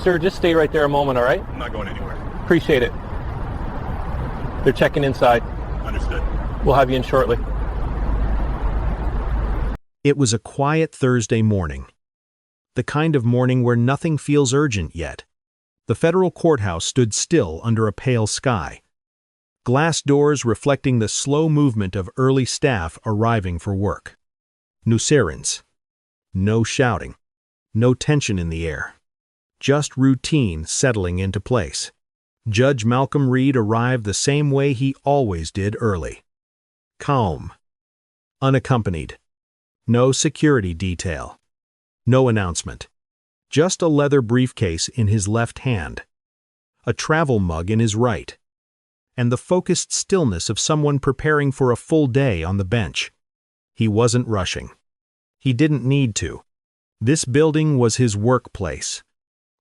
sir. Just stay right there a moment, all right? I'm not going anywhere. Appreciate it. They're checking inside. Understood. We'll have you in shortly. It was a quiet Thursday morning. The kind of morning where nothing feels urgent yet. The federal courthouse stood still under a pale sky. Glass doors reflecting the slow movement of early staff arriving for work. No sirens. No shouting. No tension in the air. Just routine settling into place. Judge Malcolm Reed arrived the same way he always did early. Calm. Unaccompanied. No security detail. No announcement. Just a leather briefcase in his left hand. A travel mug in his right. And the focused stillness of someone preparing for a full day on the bench. He wasn't rushing. He didn't need to. This building was his workplace.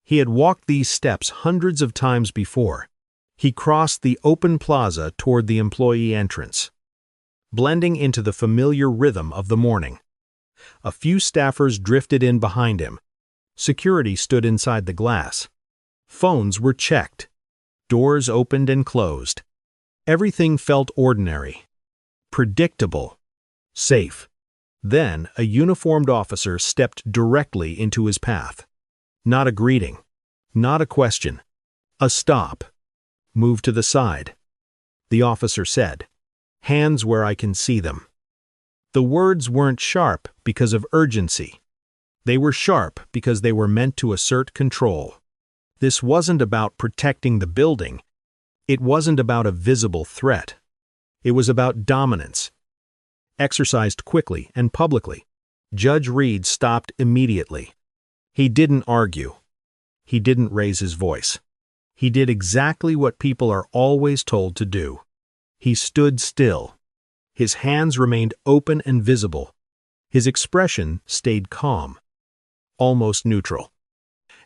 He had walked these steps hundreds of times before. He crossed the open plaza toward the employee entrance, blending into the familiar rhythm of the morning. A few staffers drifted in behind him. Security stood inside the glass. Phones were checked. Doors opened and closed. Everything felt ordinary, predictable, safe. Then a uniformed officer stepped directly into his path. Not a greeting, not a question, a stop. Move to the side. The officer said, "Hands where I can see them." The words weren't sharp because of urgency. They were sharp because they were meant to assert control. This wasn't about protecting the building. It wasn't about a visible threat. It was about dominance. Exercised quickly and publicly. Judge Reed stopped immediately. He didn't argue. He didn't raise his voice. He did exactly what people are always told to do. He stood still. His hands remained open and visible. His expression stayed calm, almost neutral.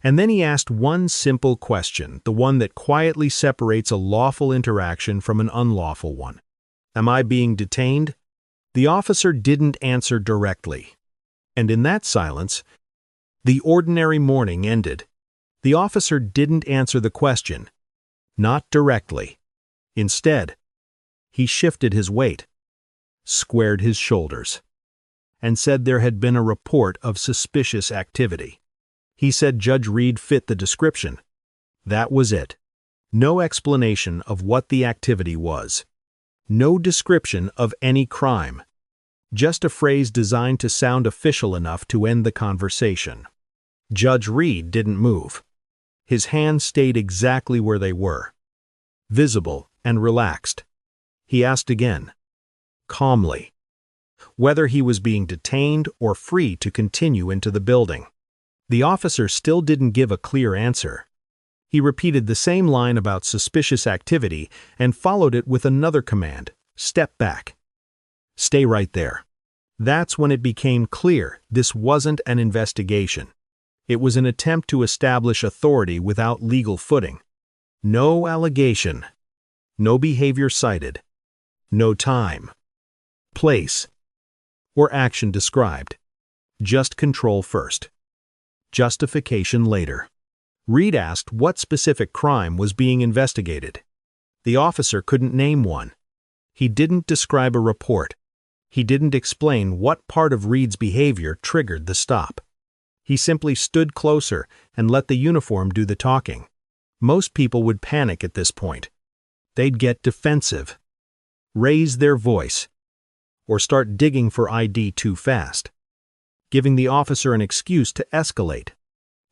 And then he asked one simple question, the one that quietly separates a lawful interaction from an unlawful one. "Am I being detained?" The officer didn't answer directly. And in that silence, the ordinary morning ended. The officer didn't answer the question. Not directly. Instead, he shifted his weight, squared his shoulders, and said there had been a report of suspicious activity. He said Judge Reed fit the description. That was it. No explanation of what the activity was. No description of any crime. Just a phrase designed to sound official enough to end the conversation. Judge Reed didn't move. His hands stayed exactly where they were, visible and relaxed. He asked again, calmly, whether he was being detained or free to continue into the building. The officer still didn't give a clear answer. He repeated the same line about suspicious activity and followed it with another command, "Step back. Stay right there." That's when it became clear this wasn't an investigation. It was an attempt to establish authority without legal footing. No allegation. No behavior cited. No time, place, or action described. Just control first. Justification later. Reed asked what specific crime was being investigated. The officer couldn't name one. He didn't describe a report. He didn't explain what part of Reed's behavior triggered the stop. He simply stood closer and let the uniform do the talking. Most people would panic at this point. They'd get defensive, raise their voice, or start digging for ID too fast, giving the officer an excuse to escalate.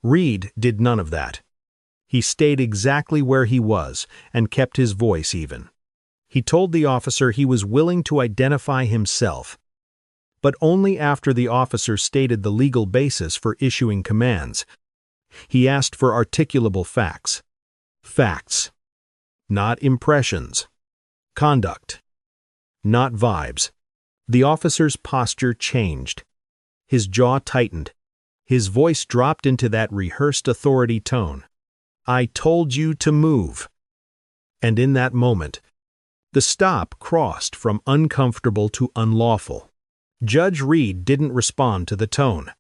Reed did none of that. He stayed exactly where he was and kept his voice even. He told the officer he was willing to identify himself, but only after the officer stated the legal basis for issuing commands. He asked for articulable facts. Facts, not impressions. Conduct, not vibes. The officer's posture changed. His jaw tightened. His voice dropped into that rehearsed authority tone. "I told you to move." And in that moment, the stop crossed from uncomfortable to unlawful. Judge Reed didn't respond to the tone.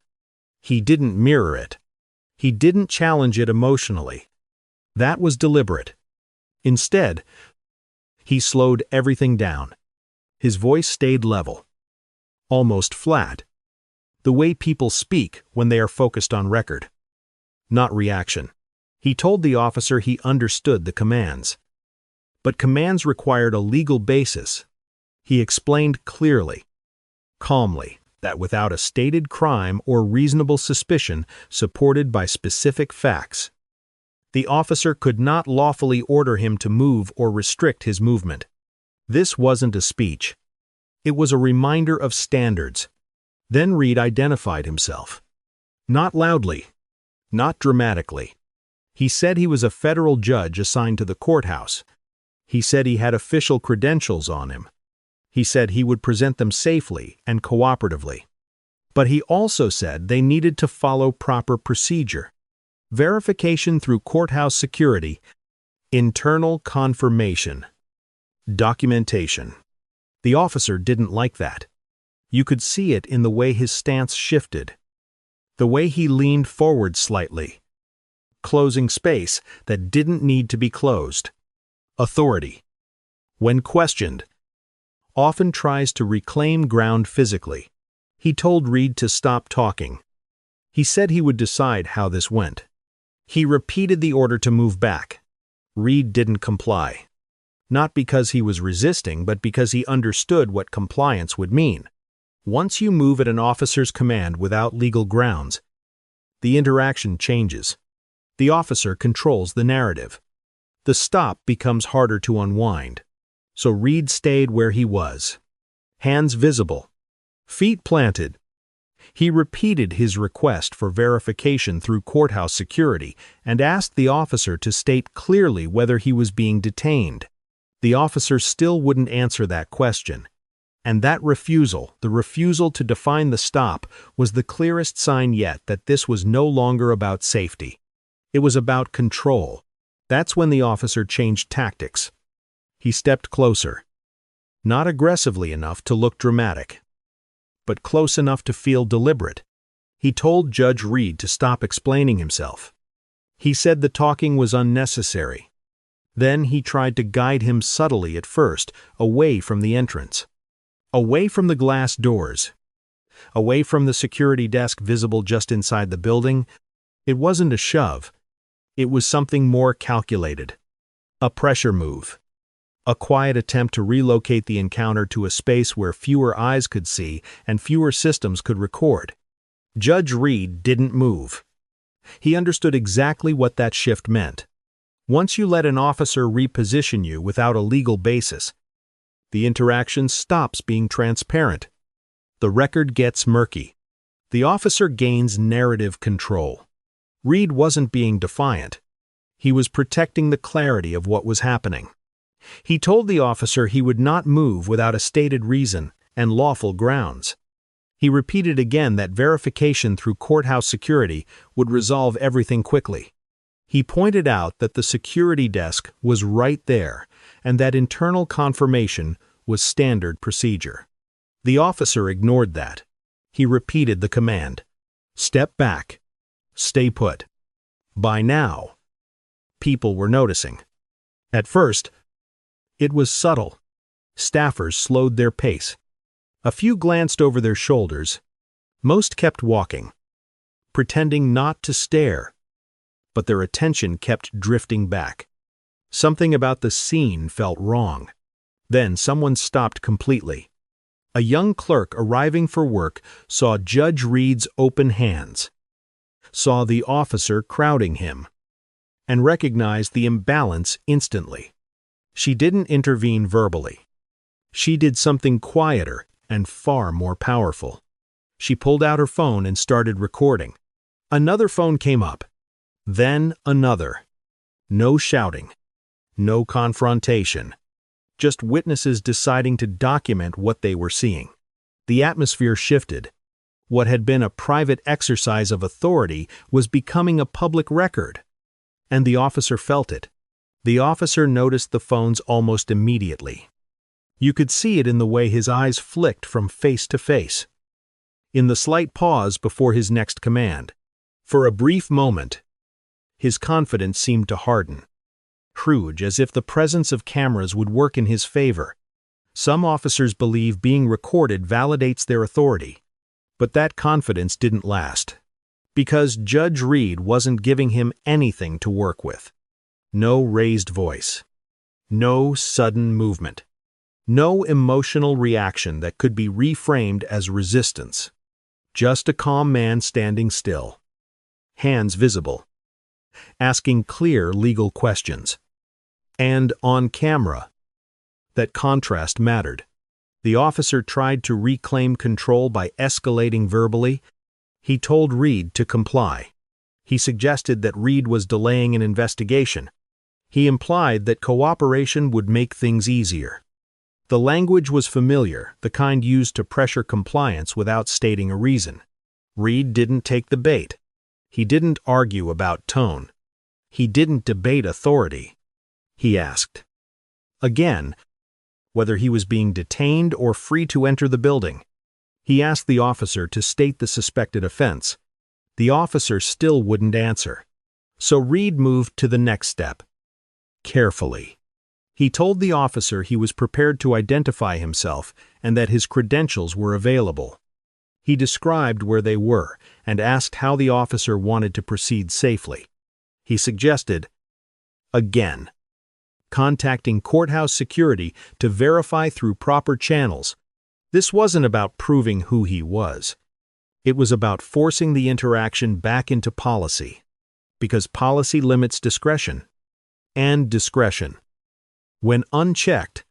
He didn't mirror it. He didn't challenge it emotionally. That was deliberate. Instead, he slowed everything down. His voice stayed level, almost flat, the way people speak when they are focused on record, not reaction. He told the officer he understood the commands. But commands required a legal basis. He explained clearly, calmly, that without a stated crime or reasonable suspicion supported by specific facts, the officer could not lawfully order him to move or restrict his movement. This wasn't a speech. It was a reminder of standards. Then Reed identified himself. Not loudly, not dramatically. He said he was a federal judge assigned to the courthouse. He said he had official credentials on him. He said he would present them safely and cooperatively. But he also said they needed to follow proper procedure. Verification through courthouse security, internal confirmation, documentation. The officer didn't like that. You could see it in the way his stance shifted, the way he leaned forward slightly, closing space that didn't need to be closed. Authority, when questioned, often tries to reclaim ground physically. He told Reed to stop talking. He said he would decide how this went. He repeated the order to move back. Reed didn't comply. Not because he was resisting, but because he understood what compliance would mean. Once you move at an officer's command without legal grounds, the interaction changes. The officer controls the narrative. The stop becomes harder to unwind. So Reed stayed where he was, hands visible, feet planted. He repeated his request for verification through courthouse security and asked the officer to state clearly whether he was being detained. The officer still wouldn't answer that question. And that refusal, the refusal to define the stop, was the clearest sign yet that this was no longer about safety. It was about control. That's when the officer changed tactics. He stepped closer. Not aggressively enough to look dramatic, but close enough to feel deliberate. He told Judge Reed to stop explaining himself. He said the talking was unnecessary. Then he tried to guide him subtly at first, away from the entrance, away from the glass doors, away from the security desk visible just inside the building. It wasn't a shove. It was something more calculated. A pressure move. A quiet attempt to relocate the encounter to a space where fewer eyes could see and fewer systems could record. Judge Reed didn't move. He understood exactly what that shift meant. Once you let an officer reposition you without a legal basis, the interaction stops being transparent. The record gets murky. The officer gains narrative control. Reed wasn't being defiant. He was protecting the clarity of what was happening. He told the officer he would not move without a stated reason and lawful grounds. He repeated again that verification through courthouse security would resolve everything quickly. He pointed out that the security desk was right there and that internal confirmation was standard procedure. The officer ignored that. He repeated the command. Step back. Stay put. By now, people were noticing. At first, it was subtle. Staffers slowed their pace. A few glanced over their shoulders. Most kept walking, pretending not to stare. But their attention kept drifting back. Something about the scene felt wrong. Then someone stopped completely. A young clerk arriving for work saw Judge Reed's open hands, saw the officer crowding him, and recognized the imbalance instantly. She didn't intervene verbally. She did something quieter and far more powerful. She pulled out her phone and started recording. Another phone came up. Then another. No shouting. No confrontation. Just witnesses deciding to document what they were seeing. The atmosphere shifted. What had been a private exercise of authority was becoming a public record. And the officer felt it. The officer noticed the phones almost immediately. You could see it in the way his eyes flicked from face to face, in the slight pause before his next command, For a brief moment, his confidence seemed to harden. Huge, as if the presence of cameras would work in his favor. Some officers believe being recorded validates their authority. But that confidence didn't last. Because Judge Reed wasn't giving him anything to work with. No raised voice. No sudden movement. No emotional reaction that could be reframed as resistance. Just a calm man standing still. Hands visible. Asking clear legal questions. And on camera. That contrast mattered. The officer tried to reclaim control by escalating verbally. He told Reed to comply. He suggested that Reed was delaying an investigation. He implied that cooperation would make things easier. The language was familiar, the kind used to pressure compliance without stating a reason. Reed didn't take the bait. He didn't argue about tone. He didn't debate authority. He asked, again, whether he was being detained or free to enter the building. He asked the officer to state the suspected offense. The officer still wouldn't answer. So Reed moved to the next step. Carefully. He told the officer he was prepared to identify himself and that his credentials were available. He described where they were and asked how the officer wanted to proceed safely. He suggested, again, contacting courthouse security to verify through proper channels. This wasn't about proving who he was. It was about forcing the interaction back into policy. Because policy limits discretion. And discretion, when unchecked,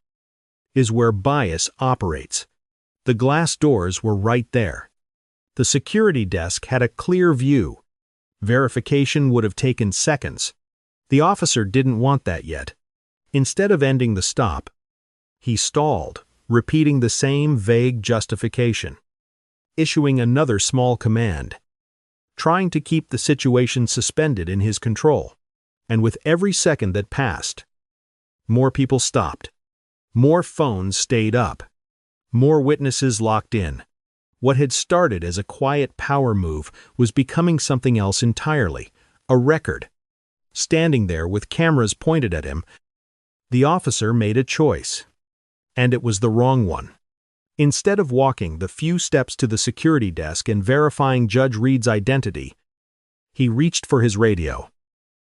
is where bias operates. The glass doors were right there. The security desk had a clear view. Verification would have taken seconds. The officer didn't want that yet. Instead of ending the stop, he stalled, repeating the same vague justification, issuing another small command, trying to keep the situation suspended in his control. And with every second that passed, more people stopped. More phones stayed up. More witnesses locked in. What had started as a quiet power move was becoming something else entirely, a record. Standing there with cameras pointed at him, the officer made a choice. And it was the wrong one. Instead of walking the few steps to the security desk and verifying Judge Reed's identity, he reached for his radio.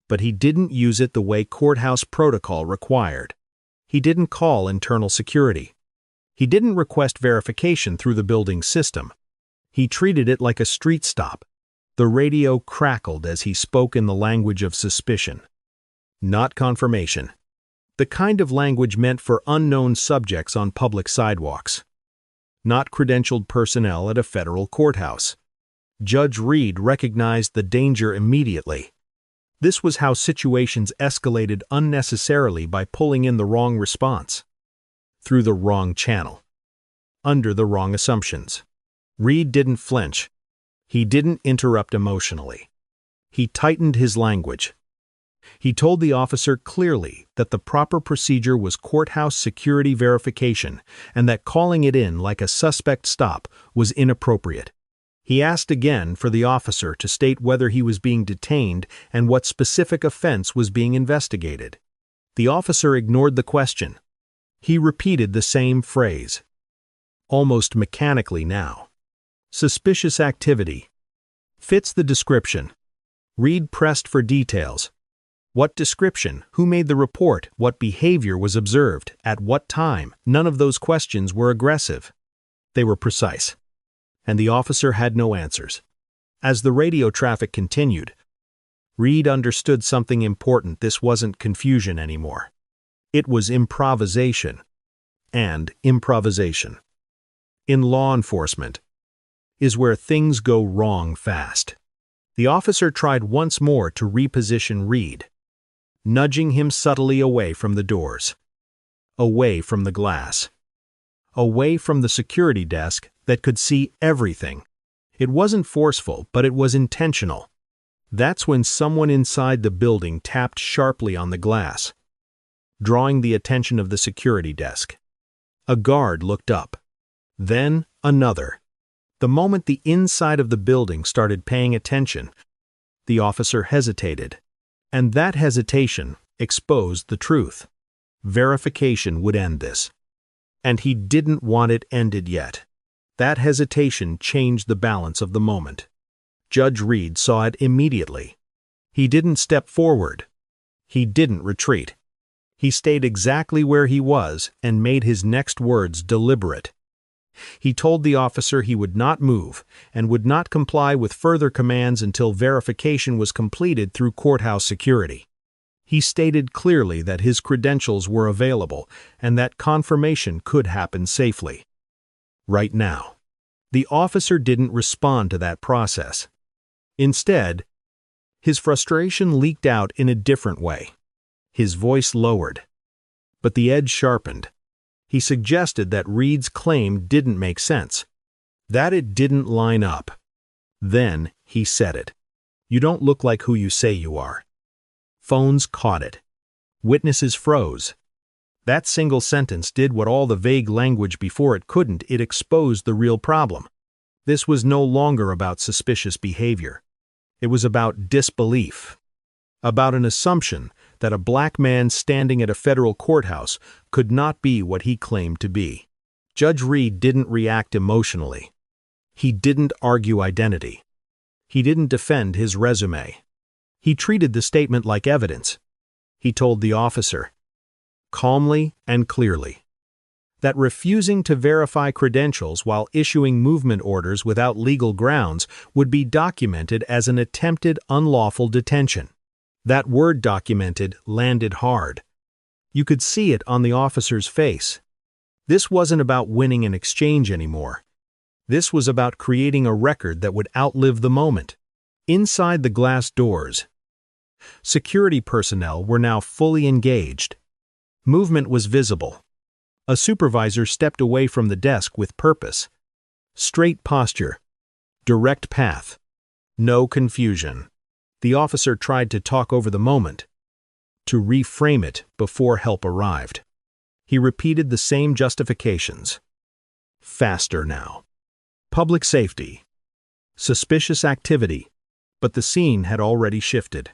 But he didn't use it the way courthouse protocol required. He didn't call internal security. He didn't request verification through the building's system. He treated it like a street stop. The radio crackled as he spoke in the language of suspicion. Not confirmation. The kind of language meant for unknown subjects on public sidewalks. Not credentialed personnel at a federal courthouse. Judge Reed recognized the danger immediately. This was how situations escalated unnecessarily by pulling in the wrong response. Through the wrong channel. Under the wrong assumptions. Reed didn't flinch. He didn't interrupt emotionally. He tightened his language. He told the officer clearly that the proper procedure was courthouse security verification and that calling it in like a suspect stop was inappropriate. He asked again for the officer to state whether he was being detained and what specific offense was being investigated. The officer ignored the question. He repeated the same phrase. Almost mechanically now. Suspicious activity. Fits the description. Reed pressed for details. What description? Who made the report? What behavior was observed? At what time? None of those questions were aggressive. They were precise. And the officer had no answers. As the radio traffic continued, Reed understood something important. This wasn't confusion anymore. It was improvisation. And improvisation, in law enforcement, is where things go wrong fast. The officer tried once more to reposition Reed, nudging him subtly away from the doors, away from the glass, away from the security desk that could see everything. It wasn't forceful, but it was intentional. That's when someone inside the building tapped sharply on the glass, drawing the attention of the security desk. A guard looked up. Then another. The moment the inside of the building started paying attention, The officer hesitated, and that hesitation exposed the truth. Verification would end this. And he didn't want it ended yet. That hesitation changed the balance of the moment. Judge Reed saw it immediately. He didn't step forward. He didn't retreat. He stayed exactly where he was and made his next words deliberate. He told the officer he would not move and would not comply with further commands until verification was completed through courthouse security. He stated clearly that his credentials were available and that confirmation could happen safely. Right now. The officer didn't respond to that process. Instead, his frustration leaked out in a different way. His voice lowered, but the edge sharpened. He suggested that Reed's claim didn't make sense, that it didn't line up. Then he said it. "You don't look like who you say you are." Phones caught it. Witnesses froze. That single sentence did what all the vague language before it couldn't. It exposed the real problem. This was no longer about suspicious behavior. It was about disbelief. About an assumption that a black man standing at a federal courthouse could not be what he claimed to be. Judge Reed didn't react emotionally. He didn't argue identity. He didn't defend his resume. He treated the statement like evidence. He told the officer, calmly and clearly, that refusing to verify credentials while issuing movement orders without legal grounds would be documented as an attempted unlawful detention. That word "documented" landed hard. You could see it on the officer's face. This wasn't about winning an exchange anymore. This was about creating a record that would outlive the moment. Inside the glass doors, security personnel were now fully engaged. Movement was visible. A supervisor stepped away from the desk with purpose. Straight posture. Direct path. No confusion. The officer tried to talk over the moment, to reframe it before help arrived. He repeated the same justifications. Faster now. Public safety. Suspicious activity. But the scene had already shifted.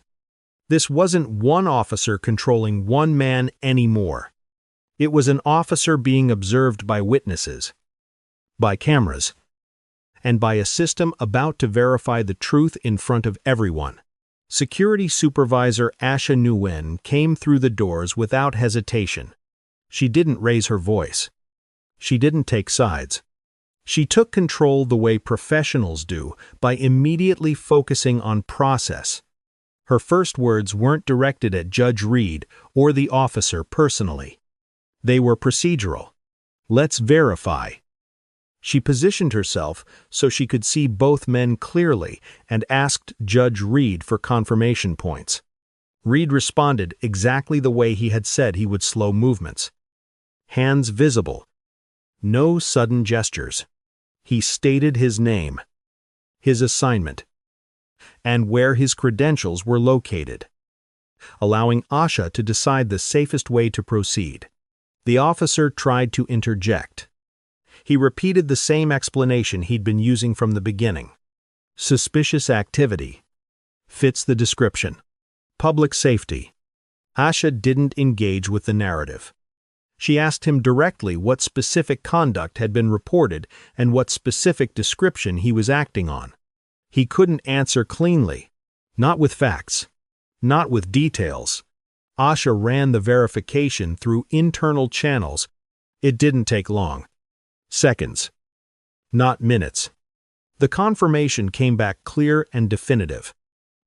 This wasn't one officer controlling one man anymore. It was an officer being observed by witnesses, by cameras, and by a system about to verify the truth in front of everyone. Security Supervisor Asha Nguyen came through the doors without hesitation. She didn't raise her voice. She didn't take sides. She took control the way professionals do, by immediately focusing on process. Her first words weren't directed at Judge Reed or the officer personally. They were procedural. Let's verify. She positioned herself so she could see both men clearly and asked Judge Reed for confirmation points. Reed responded exactly the way he had said he would: slow movements. Hands visible. No sudden gestures. He stated his name, his assignment, and where his credentials were located, allowing Asha to decide the safest way to proceed. The officer tried to interject. He repeated the same explanation he'd been using from the beginning. Suspicious activity. Fits the description. Public safety. Asha didn't engage with the narrative. She asked him directly what specific conduct had been reported and what specific description he was acting on. He couldn't answer cleanly. Not with facts. Not with details. Asha ran the verification through internal channels. It didn't take long. Seconds. Not minutes. The confirmation came back clear and definitive.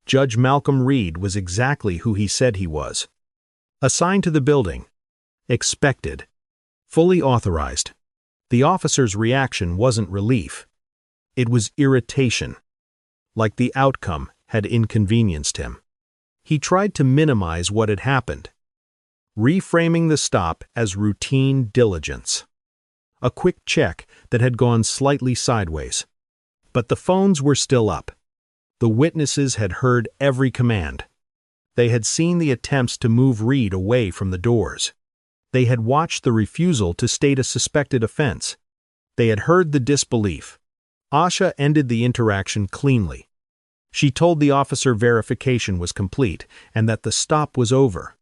Judge Malcolm Reed was exactly who he said he was. Assigned to the building. Expected. Fully authorized. The officer's reaction wasn't relief. It was irritation. Like the outcome had inconvenienced him. He tried to minimize what had happened, reframing the stop as routine diligence. A quick check that had gone slightly sideways. But the phones were still up. The witnesses had heard every command. They had seen the attempts to move Reed away from the doors. They had watched the refusal to state a suspected offense. They had heard the disbelief. Asha ended the interaction cleanly. She told the officer verification was complete and that the stop was over.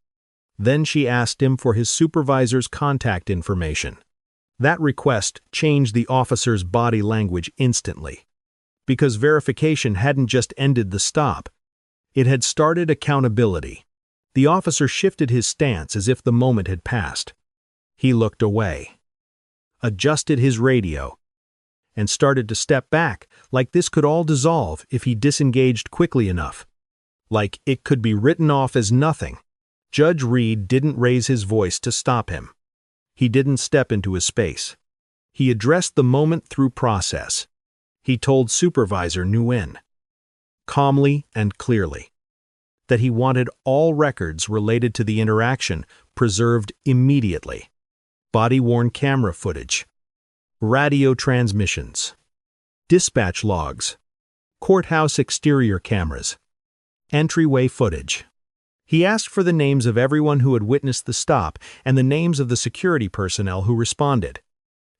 Then she asked him for his supervisor's contact information. That request changed the officer's body language instantly. Because verification hadn't just ended the stop, it had started accountability. The officer shifted his stance as if the moment had passed. He looked away, adjusted his radio, and started to step back, like this could all dissolve if he disengaged quickly enough. Like it could be written off as nothing. Judge Reed didn't raise his voice to stop him. He didn't step into his space. He addressed the moment through process. He told Supervisor Nguyen, calmly and clearly, that he wanted all records related to the interaction preserved immediately. Body-worn camera footage, radio transmissions, dispatch logs, courthouse exterior cameras, entryway footage. He asked for the names of everyone who had witnessed the stop and the names of the security personnel who responded.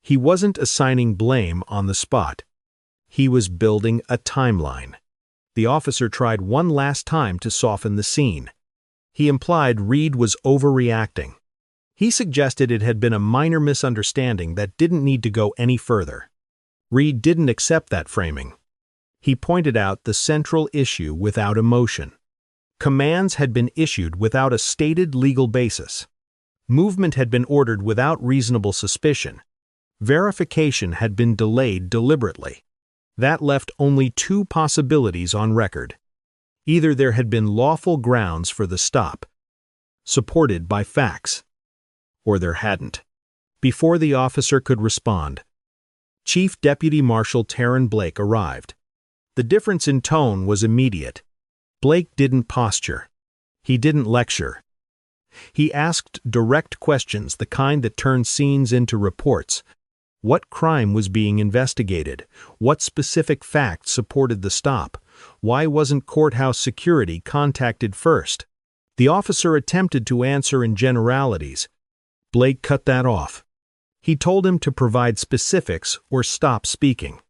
He wasn't assigning blame on the spot. He was building a timeline. The officer tried one last time to soften the scene. He implied Reed was overreacting. He suggested it had been a minor misunderstanding that didn't need to go any further. Reed didn't accept that framing. He pointed out the central issue without emotion. Commands had been issued without a stated legal basis. Movement had been ordered without reasonable suspicion. Verification had been delayed deliberately. That left only two possibilities on record. Either there had been lawful grounds for the stop, supported by facts, or there hadn't. Before the officer could respond, Chief Deputy Marshal Taryn Blake arrived. The difference in tone was immediate. Blake didn't posture. He didn't lecture. He asked direct questions, the kind that turned scenes into reports. What crime was being investigated? What specific facts supported the stop? Why wasn't courthouse security contacted first? The officer attempted to answer in generalities. Blake cut that off. He told him to provide specifics or stop speaking.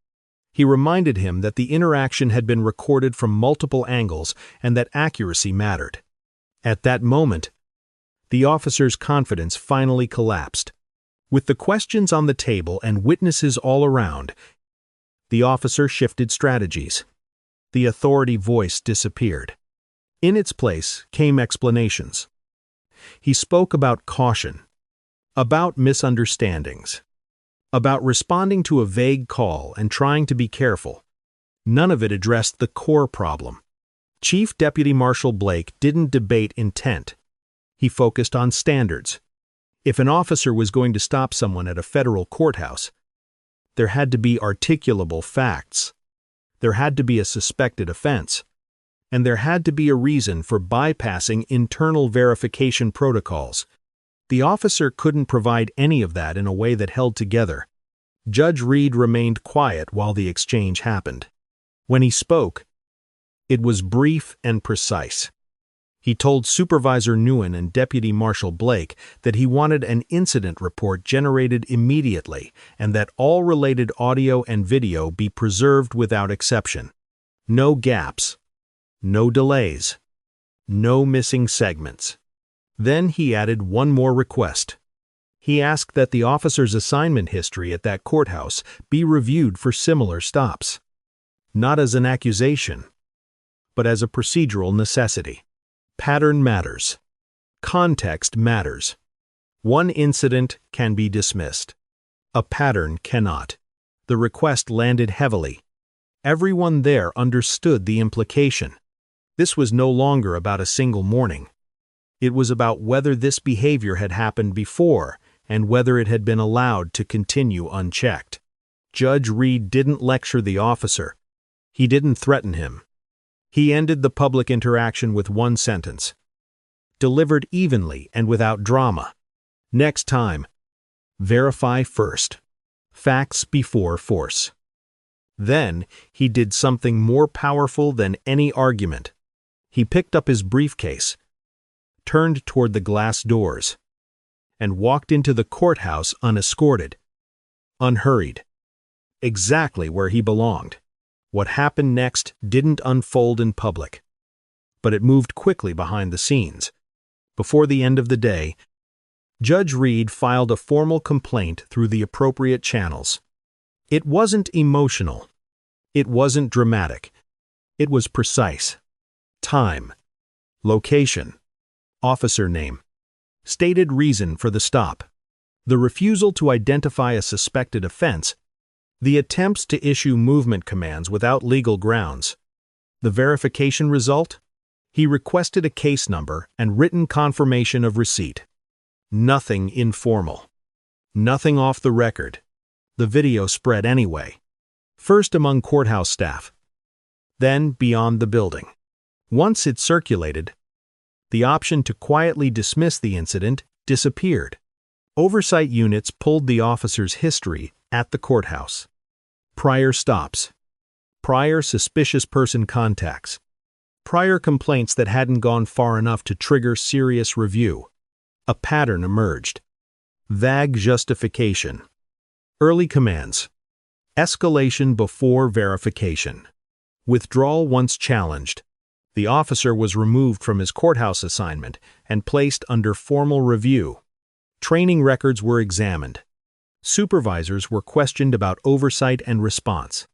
He reminded him that the interaction had been recorded from multiple angles and that accuracy mattered. At that moment, the officer's confidence finally collapsed. With the questions on the table and witnesses all around, the officer shifted strategies. The authority voice disappeared. In its place came explanations. He spoke about caution, about misunderstandings, about responding to a vague call and trying to be careful. None of it addressed the core problem. Chief Deputy Marshal Blake didn't debate intent. He focused on standards. If an officer was going to stop someone at a federal courthouse, there had to be articulable facts. There had to be a suspected offense. And there had to be a reason for bypassing internal verification protocols. The officer couldn't provide any of that in a way that held together. Judge Reed remained quiet while the exchange happened. When he spoke, it was brief and precise. He told Supervisor Nguyen and Deputy Marshal Blake that he wanted an incident report generated immediately and that all related audio and video be preserved without exception. No gaps, no delays, no missing segments. Then he added one more request. He asked that the officer's assignment history at that courthouse be reviewed for similar stops. Not as an accusation, but as a procedural necessity. Pattern matters. Context matters. One incident can be dismissed. A pattern cannot. The request landed heavily. Everyone there understood the implication. This was no longer about a single morning. It was about whether this behavior had happened before and whether it had been allowed to continue unchecked. Judge Reed didn't lecture the officer. He didn't threaten him. He ended the public interaction with one sentence, delivered evenly and without drama. Next time, verify first. Facts before force. Then he did something more powerful than any argument. He picked up his briefcase, turned toward the glass doors, and walked into the courthouse unescorted, unhurried, exactly where he belonged. What happened next didn't unfold in public, but it moved quickly behind the scenes. Before the end of the day, Judge Reed filed a formal complaint through the appropriate channels. It wasn't emotional. It wasn't dramatic. It was precise. Time, location, officer name, stated reason for the stop, the refusal to identify a suspected offense, the attempts to issue movement commands without legal grounds. The verification result? He requested a case number and written confirmation of receipt. Nothing informal. Nothing off the record. The video spread anyway. First among courthouse staff, then beyond the building. Once it circulated, the option to quietly dismiss the incident disappeared. Oversight units pulled the officer's history at the courthouse. Prior stops. Prior suspicious person contacts. Prior complaints that hadn't gone far enough to trigger serious review. A pattern emerged. Vague justification. Early commands. Escalation before verification. Withdrawal once challenged. The officer was removed from his courthouse assignment and placed under formal review. Training records were examined. Supervisors were questioned about oversight and response.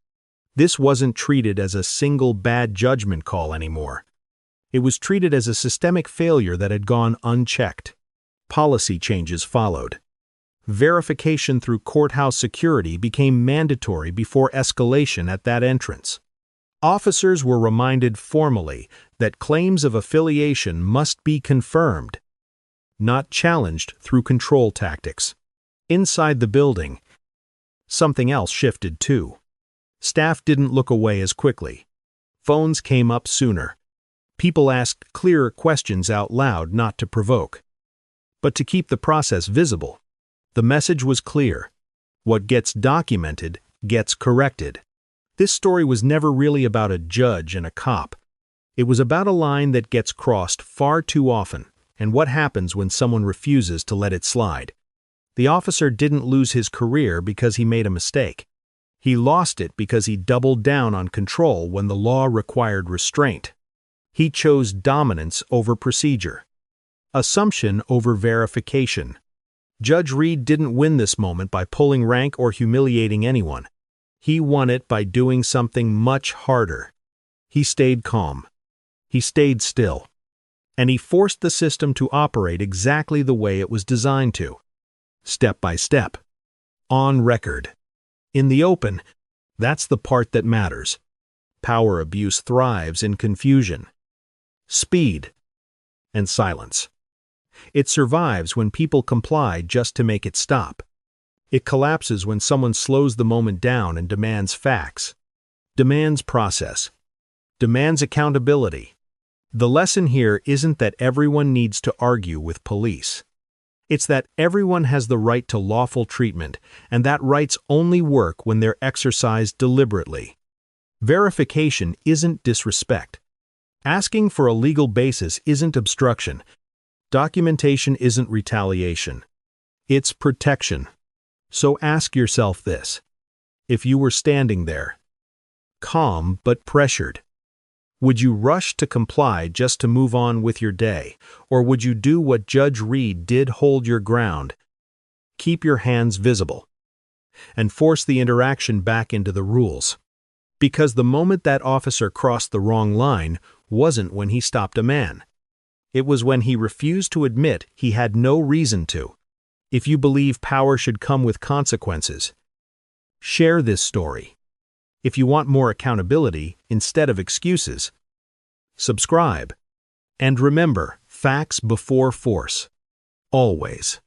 This wasn't treated as a single bad judgment call anymore. It was treated as a systemic failure that had gone unchecked. Policy changes followed. Verification through courthouse security became mandatory before escalation at that entrance. Officers were reminded formally that claims of affiliation must be confirmed, not challenged through control tactics. Inside the building, something else shifted too. Staff didn't look away as quickly. Phones came up sooner. People asked clearer questions out loud, not to provoke, but to keep the process visible. The message was clear. What gets documented gets corrected. This story was never really about a judge and a cop. It was about a line that gets crossed far too often, and what happens when someone refuses to let it slide. The officer didn't lose his career because he made a mistake. He lost it because he doubled down on control when the law required restraint. He chose dominance over procedure. Assumption over verification. Judge Reed didn't win this moment by pulling rank or humiliating anyone. He won it by doing something much harder. He stayed calm. He stayed still. And he forced the system to operate exactly the way it was designed to. Step by step. On record. In the open, that's the part that matters. Power abuse thrives in confusion, speed, and silence. It survives when people comply just to make it stop. It collapses when someone slows the moment down and demands facts, demands process, demands accountability. The lesson here isn't that everyone needs to argue with police. It's that everyone has the right to lawful treatment, and that rights only work when they're exercised deliberately. Verification isn't disrespect. Asking for a legal basis isn't obstruction. Documentation isn't retaliation. It's protection. So ask yourself this. If you were standing there, calm but pressured, would you rush to comply just to move on with your day, or would you do what Judge Reed did: hold your ground, keep your hands visible, and force the interaction back into the rules? Because the moment that officer crossed the wrong line wasn't when he stopped a man. It was when he refused to admit he had no reason to. If you believe power should come with consequences, share this story. If you want more accountability instead of excuses, subscribe. And remember, facts before force. Always.